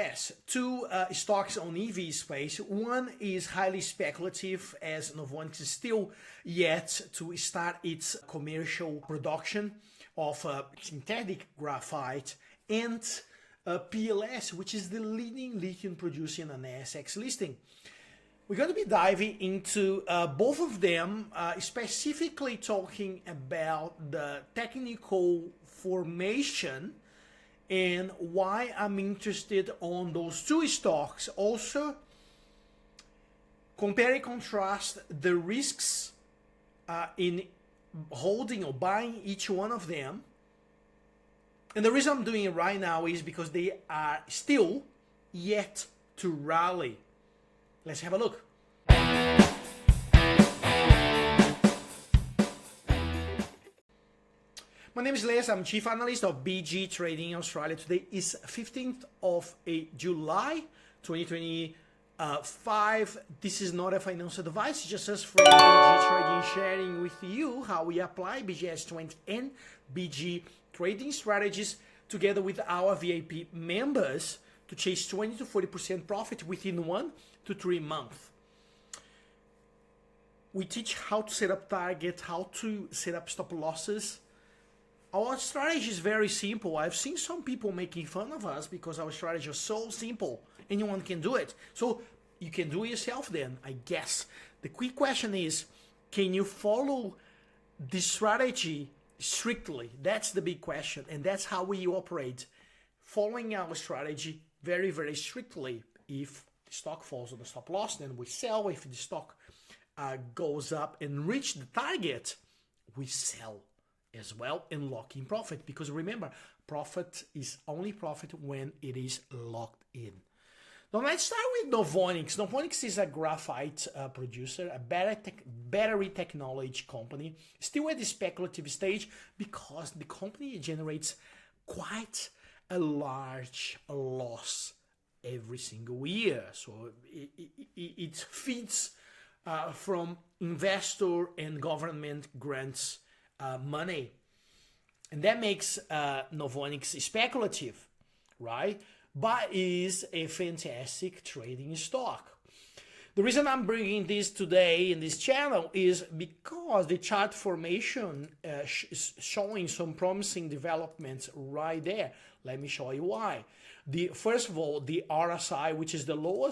PLS, two stocks on EV space. One is highly speculative, as Novonics is still yet to start its commercial production of synthetic graphite, and PLS, which is the leading lithium producer in an ASX listing. We're going to be diving into both of them, specifically talking about the technical formation and why I'm interested on those two stocks. Also, compare and contrast the risks in holding or buying each one of them. And the reason I'm doing it right now is because they are still yet to rally. Let's have a look. My name is Les, I'm Chief Analyst of BG Trading Australia. Today is 15th of July 2025. This is not a financial advice, it's just us from BG Trading sharing with you how we apply BGS20 and BG trading strategies together with our VIP members to chase 20 to 40% profit within 1 to 3 months. We teach how to set up targets, how to set up stop losses. Our strategy is very simple. I've seen some people making fun of us because our strategy is so simple. Anyone can do it. So you can do it yourself then, I guess. The quick question is, can you follow this strategy strictly? That's the big question. And that's how we operate. Following our strategy very, very strictly. If the stock falls on the stop loss, then we sell. If the stock goes up and reach the target, we sell as well and lock in profit, because remember, profit is only profit when it is locked in. Now let's start with Novonics. Novonics is a graphite producer, a battery technology company, still at the speculative stage because the company generates quite a large loss every single year. So it feeds from investor and government grants money, and that makes Novonics speculative, right? But is a fantastic trading stock. The reason I'm bringing this today in this channel is because the chart formation is showing some promising developments right there. Let me show you why. First of all, the RSI, which is the lower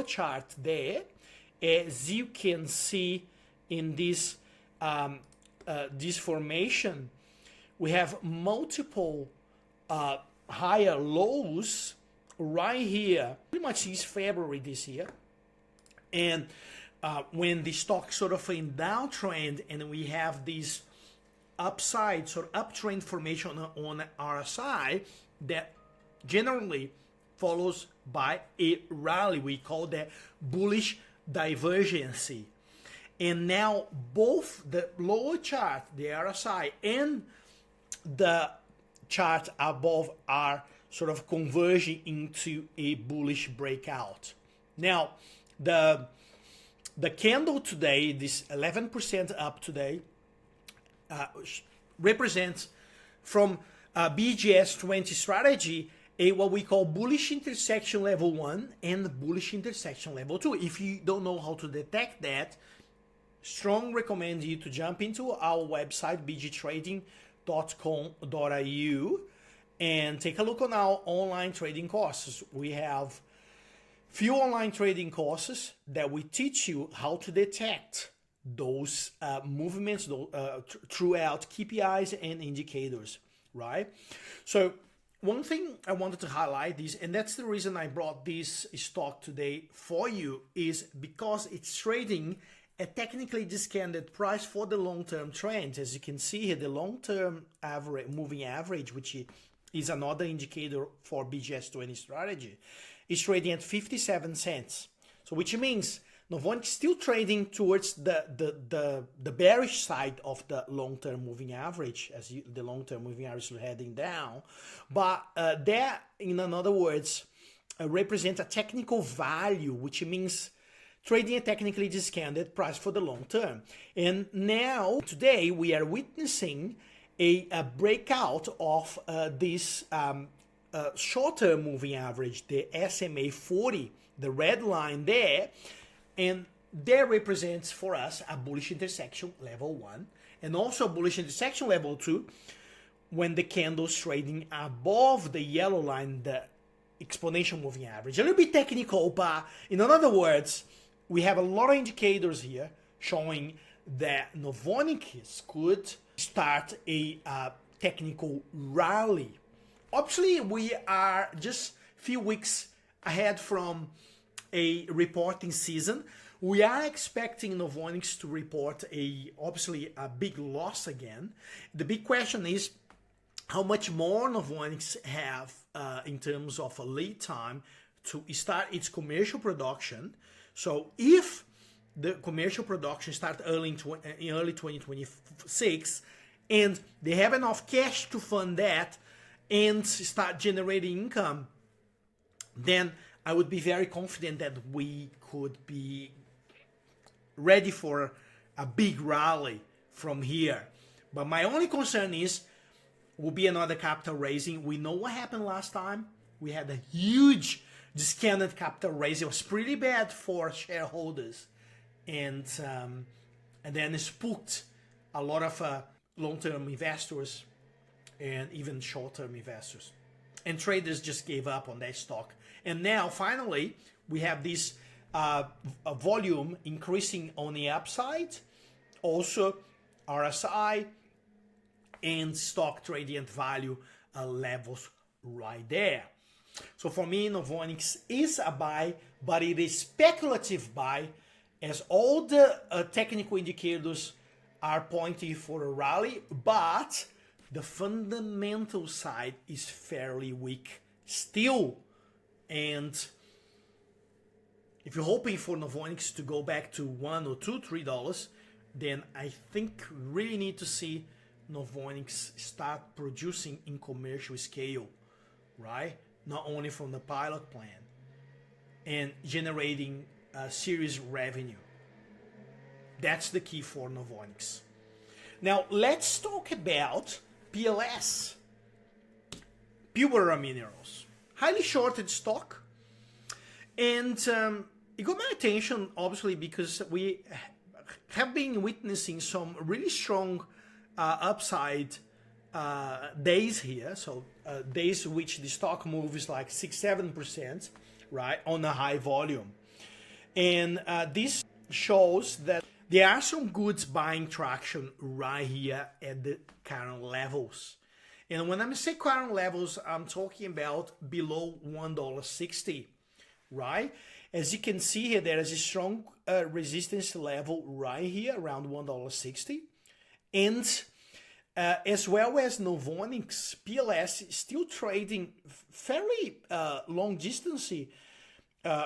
chart there, as you can see in this this formation, we have multiple higher lows right here, pretty much since February this year. And when the stock sort of in downtrend and we have this upside sort of uptrend formation on RSI that generally follows by a rally, we call that bullish divergency. And now both the lower chart, the RSI, and the chart above are sort of converging into a bullish breakout. Now, the candle today, this 11% up today, represents from BGS20 strategy what we call bullish intersection level 1 and bullish intersection level 2. If you don't know how to detect that, strong recommend you to jump into our website bgtrading.com.au and take a look on our online trading courses. We have few online trading courses that we teach you how to detect those movements throughout KPIs and indicators, right? So one thing I wanted to highlight is, and that's the reason I brought this stock today for you, is because it's trading a technically discounted price for the long-term trend. As you can see here, the long-term average, moving average, which is another indicator for BGS20 strategy, is trading at 57 cents. So which means Novonics still trading towards the bearish side of the long-term moving average, as the long-term moving average is heading down. But that, in other words, represents a technical value, which means trading a technically discounted price for the long term. And now, today, we are witnessing a breakout of this short-term moving average, the SMA 40, the red line there, and that represents for us a bullish intersection level 1 and also a bullish intersection level 2 when the candle's trading above the yellow line, the exponential moving average. A little bit technical, but in other words, we have a lot of indicators here showing that Novonics could start a technical rally. Obviously, we are just a few weeks ahead from a reporting season. We are expecting Novonics to report obviously a big loss again. The big question is how much more Novonics have in terms of a lead time to start its commercial production. So if the commercial production starts early in early 2026 and they have enough cash to fund that and start generating income, then I would be very confident that we could be ready for a big rally from here. But my only concern is will be another capital raising. We know what happened last time. We had a huge discounted capital raise. It was pretty bad for shareholders, and then it spooked a lot of long-term investors and even short-term investors. And traders just gave up on that stock. And now, finally, we have this volume increasing on the upside. Also, RSI and stock trading value levels right there. So for me, Novonics is a buy, but it is speculative buy, as all the technical indicators are pointing for a rally, but the fundamental side is fairly weak still. And if you're hoping for Novonics to go back to $1 or $2, $3, then I think we really need to see Novonics start producing in commercial scale, right? Not only from the pilot plan, and generating serious revenue. That's the key for Novonics. Now let's talk about PLS, PILBARA Minerals. Highly shorted stock, and it got my attention obviously because we have been witnessing some really strong upside days here. So days which the stock moves like 6-7%, right, on a high volume, and this shows that there are some good buying traction right here at the current levels. And when I say current levels, I'm talking about below $1.60, right? As you can see here, there is a strong resistance level right here around $1.60. And as well as Novonics, PLS is still trading fairly long distance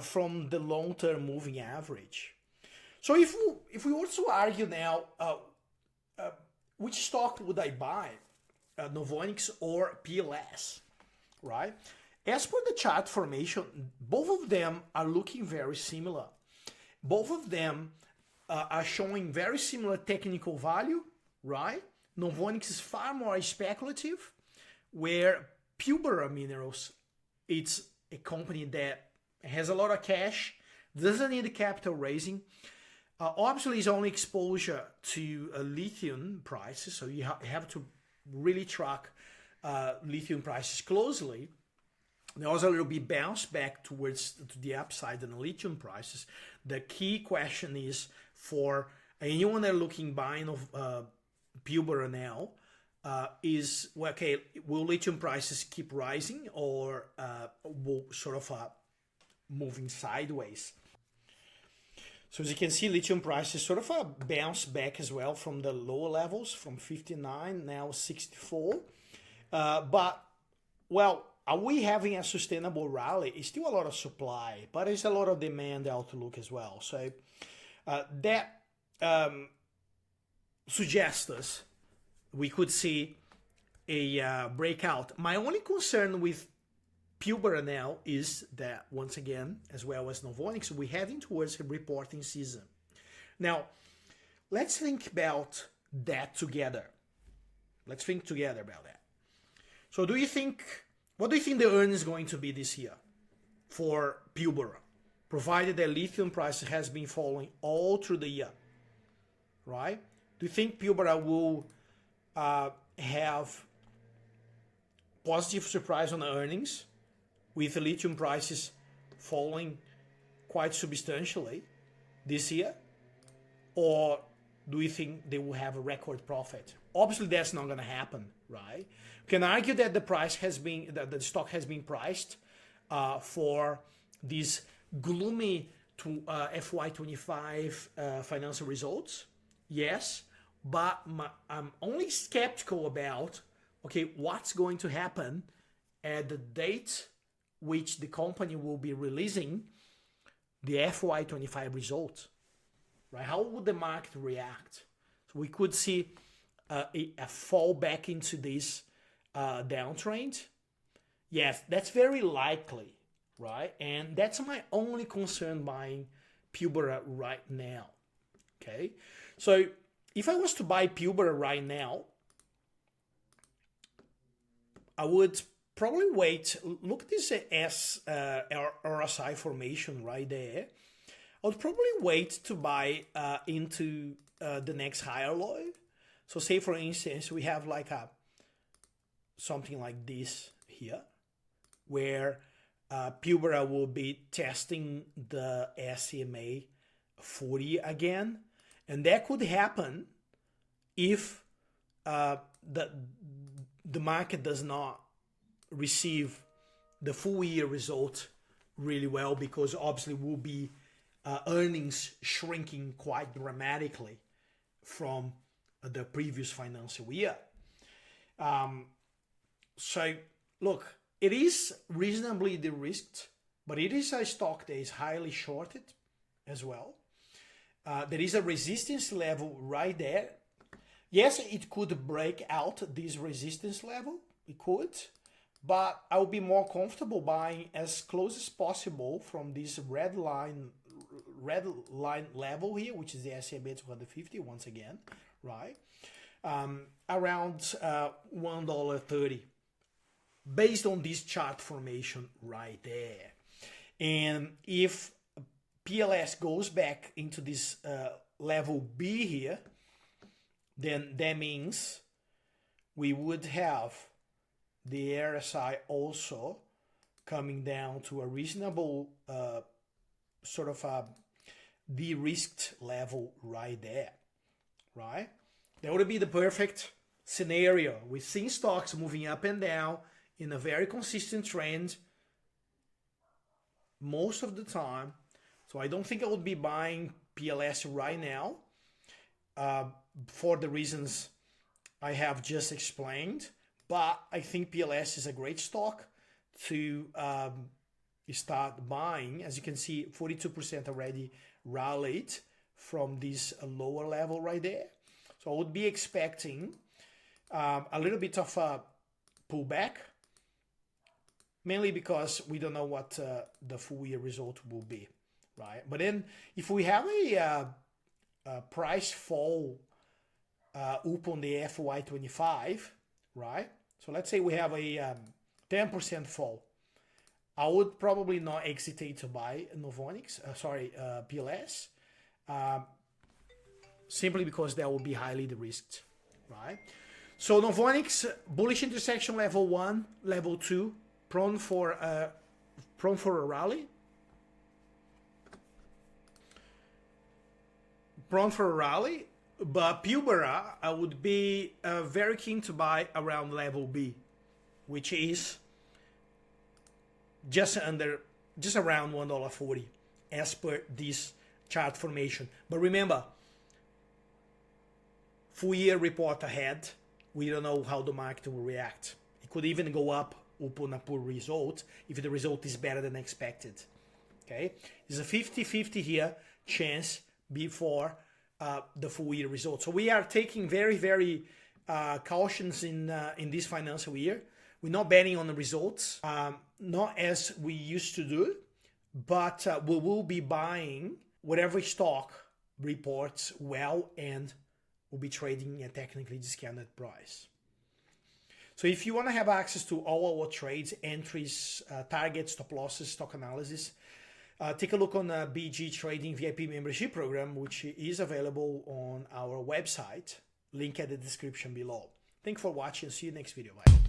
from the long-term moving average. So if we were to argue now, which stock would I buy? Novonics or PLS, right? As per the chart formation, both of them are looking very similar. Both of them are showing very similar technical value, right? Novonics is far more speculative, where PILBARA Minerals, it's a company that has a lot of cash, doesn't need capital raising. Obviously, it's only exposure to lithium prices, so you have to really track lithium prices closely. There was a little bit bounce back towards the upside in the lithium prices. The key question is for anyone that looking buying of PILBARA now is, well, okay, will lithium prices keep rising or will sort of moving sideways? So as you can see, lithium prices sort of bounce back as well from the lower levels, from 59, now 64. But, well, are we having a sustainable rally? It's still a lot of supply, but there's a lot of demand outlook as well. So that suggests us we could see a breakout. My only concern with PILBARA now is that, once again, as well as Novonics, we're heading towards a reporting season. Now, let's think about that together. Let's think together about that. So do you think What do you think the earnings is going to be this year for PILBARA, provided that lithium price has been falling all through the year, right? Do you think PILBARA will have positive surprise on the earnings with the lithium prices falling quite substantially this year? Or do you think they will have a record profit? Obviously, that's not going to happen, right? You can argue that the price has been, that the stock has been priced for these gloomy FY25 financial results. Yes, but I'm only skeptical about, okay, what's going to happen at the date which the company will be releasing the FY25 results, right? How would the market react? So we could see a fall back into this downtrend. Yes, that's very likely, right? And that's my only concern buying PILBARA right now, okay? So if I was to buy PILBARA right now, I would probably wait. Look at this RSI formation right there. I would probably wait to buy into the next higher low. So say for instance, we have like something like this here, where PILBARA will be testing the SMA 40 again. And that could happen if the market does not receive the full year result really well, because obviously will be earnings shrinking quite dramatically from the previous financial year. So look, it is reasonably de-risked, but it is a stock that is highly shorted as well. There is a resistance level right there. Yes, it could break out this resistance level. It could, but I would be more comfortable buying as close as possible from this red line level here, which is the SMA 250 once again, right? Around $1.30, based on this chart formation right there. And if PLS goes back into this level B here, then that means we would have the RSI also coming down to a reasonable sort of a de-risked level right there, right? That would be the perfect scenario. We've seen stocks moving up and down in a very consistent trend most of the time. So I don't think I would be buying PLS right now for the reasons I have just explained. But I think PLS is a great stock to start buying. As you can see, 42% already rallied from this lower level right there. So I would be expecting a little bit of a pullback, mainly because we don't know what the full year result will be, right? But then if we have a price fall up on the FY25, right? So let's say we have a 10% fall. I would probably not hesitate to buy Novonics, PLS, simply because that will be highly de-risked, right? So Novonics, bullish intersection level 1, level 2, prone for a rally. Prone for a rally, but PILBARA, I would be very keen to buy around level B, which is just around $1.40 as per this chart formation. But remember, full year report ahead, we don't know how the market will react. It could even go up upon a poor result if the result is better than expected. Okay, there's a 50-50 here chance before the full year result. So we are taking very cautions in this financial year. We're not betting on the results, not as we used to do, but we will be buying whatever stock reports well and will be trading at technically discounted price. So if you want to have access to all our trades, entries, targets, stop losses, stock analysis, take a look on the BG Trading VIP membership program, which is available on our website. Link at the description below. Thanks for watching. See you next video. Bye.